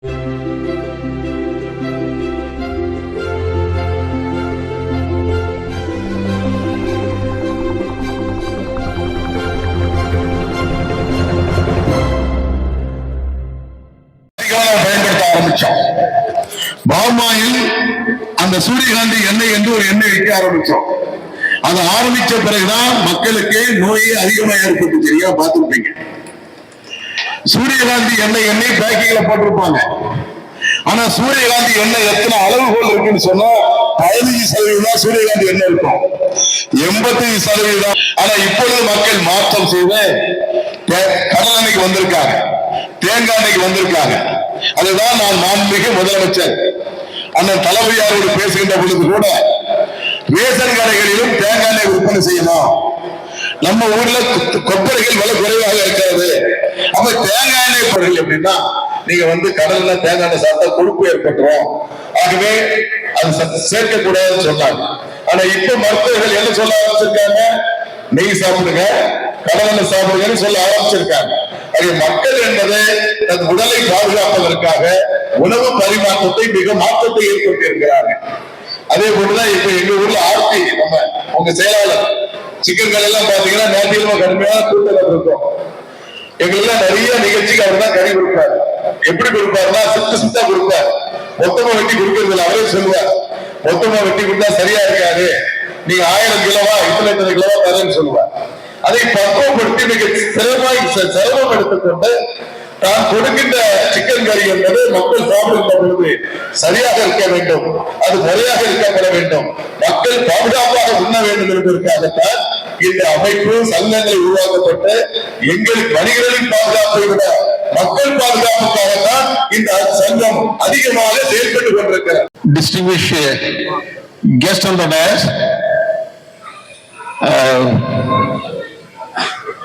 பயன்படுத்த ஆரம்பிச்சோம். பாமாயில் அந்த சூரியகாந்தி எண்ணெய் என்று ஒரு எண்ணெய் விற்க ஆரம்பிச்சோம். அதை ஆரம்பிச்ச பிறகுதான் மக்களுக்கு நோயை அதிகமா ஏற்பட்டு சரியா பார்த்துருப்பீங்க. சூரியகாந்தி எண்ணெய் பேக்கிங்ல போட்டிருப்பாங்க. ஆனா சூரியகாந்தி எண்ணெய் எத்தனை அளவுகோல் இருக்குன்னு சொன்னா 15% சூரியகாந்தி எண்ணெய் இருக்கும், 85%. ஆனா இப்பொழுது மக்கள் மாற்றம் செய்து கடல் எண்ணெய்க்கு வந்திருக்காங்க, தேங்காய் எண்ணெய்க்கு வந்திருக்காங்க. அதுதான் நான் மாண்புமிகு முதலமைச்சர் அண்ணன் தளபதியாரோடு பேசுகின்ற பொழுது கூட ரேஷன் கடைகளிலும் தேங்காய் எண்ணெய் விற்பனை செய்யணும். நம்ம ஊர்ல கொப்பரைகள் விலை குறைவாக இருக்கிறது. அப்ப தேங்காய் எண்ணெய் பொருள் எப்படின்னா நீங்க கடல்ல தேங்காய் எண்ணெய் சாப்பிட்டா கொழுப்பு ஏற்பட்டுரும், ஆகவே அது சேர்க்க கூடாதுன்னு சொன்னாங்க. ஆனா இப்ப மருத்துவர்கள் என்ன சொல்ல ஆரம்பிச்சிருக்காங்க? நெய் சாப்பிடுங்க, கடல் எண்ணெய் சாப்பிடுங்கன்னு சொல்ல ஆரம்பிச்சிருக்காங்க. மக்கள் என்பது தன் உடலை பாதுகாப்பதற்காக உணவு பரிமாற்றத்தை மிக மாற்றத்தை ஏற்படுத்தி இருக்கிறார்கள். அதே போலதான் இப்ப எங்க ஊர்ல ஆர்த்தி நம்ம உங்க செயலாளர் சிக்கன் கடை எல்லாம் பாத்தீங்கன்னா நேரடியில கடுமையான கூட்டம் இருக்கும். எங்களுக்கு நிறைய நிகழ்ச்சிக்கு அவர் தான் கறி கொடுப்பாரு. எப்படி கொடுப்பாருன்னா சித்தா கொடுப்பார், மொத்தமா வெட்டி கொடுக்கறது இல்லை. அவரே சொல்லுவார், மொத்தமா வெட்டி கொடுத்தா சரியா இருக்காது, நீங்க 1000 கிலோவா இத்தனை கிலோவா தரேன்னு சொல்லுவார். அதை பக்குவப்படுத்தி மிக சிரமம் எடுத்துக்கொண்டு தான் கொடுக்கின்ற சிக்கன் கறி என்பது மக்கள் சாப்பிடுகின்ற பொழுது சரியாக இருக்க வேண்டும், அது முறையாக இருக்கப்பட வேண்டும், மக்கள் பாதுகாப்பாக உண்ண வேண்டும் என்பதற்காகத்தான் இந்த அமைப்பு சங்கங்கள் உருவாக்கப்பட்டு எங்களுக்கு வணிகர்களின் பாதுகாப்பை விட மக்கள் பாதுகாப்புக்காகத்தான் இந்த சங்கம் அதிகமாக செயல்பட்டு கொண்டிருக்கிறது. Distinguished guest on the dais,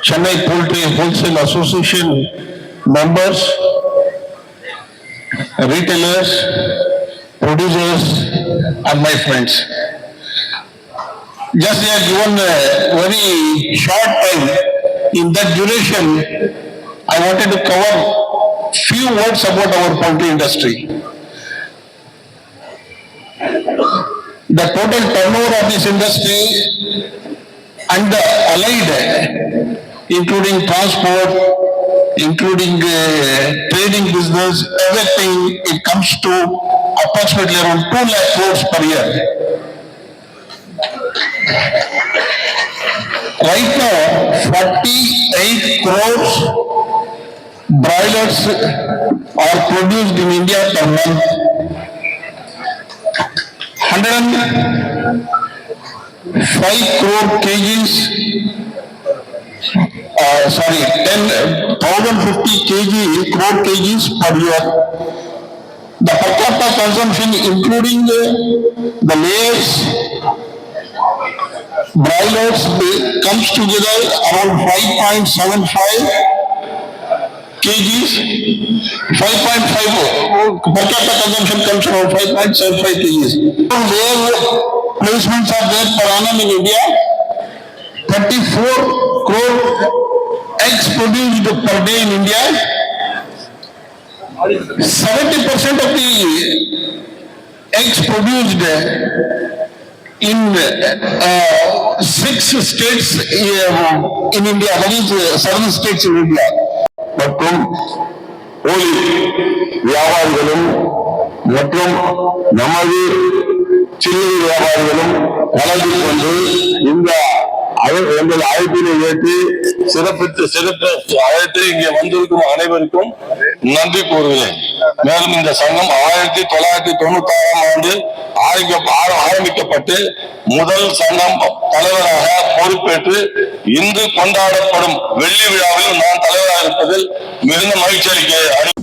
Chennai Poultry Wholesale Association members, retailers, producers, and my friends. Just they are given a very short time. In that duration, I wanted to cover few words about our poultry industry. The total turnover of this industry and the allied, including transport, including trading business, everything, it comes to approximately around 2 lakh crores per year. Right now, 48 crores broilers are produced in India per month. 105 crore kgs, 10,050 crore kgs per year. The per capita consumption, including the layers, broilers, comes together around 5.75 kgs. 5.5 per capita consumption comes around 5.75 kgs. Layer placements are there per annum in India. 34 crore eggs produced per day in India. 70% of the eggs produced in 6 states in India, that is 7 states in India. மற்றும் போலி வியாபாரிகளும் மற்றும் நமது சில்லறை வியாபாரிகளும் கலந்து கொண்டு இந்த எங்கள் அழைப்பினை ஏற்றி சிறப்பு அழைத்து இங்கே வந்திருக்கும் அனைவருக்கும் நன்றி கூறுகிறேன். மேலும் இந்த சங்கம் 1996 ஆரம்பிக்கப்பட்டு முதல் சங்கம் தலைவராக பொறுப்பேற்று இன்று கொண்டாடப்படும் வெள்ளி விழாவில் நான் தலைவராக இருப்பதில் மிகுந்த மகிழ்ச்சி அளிக்கிறேன்.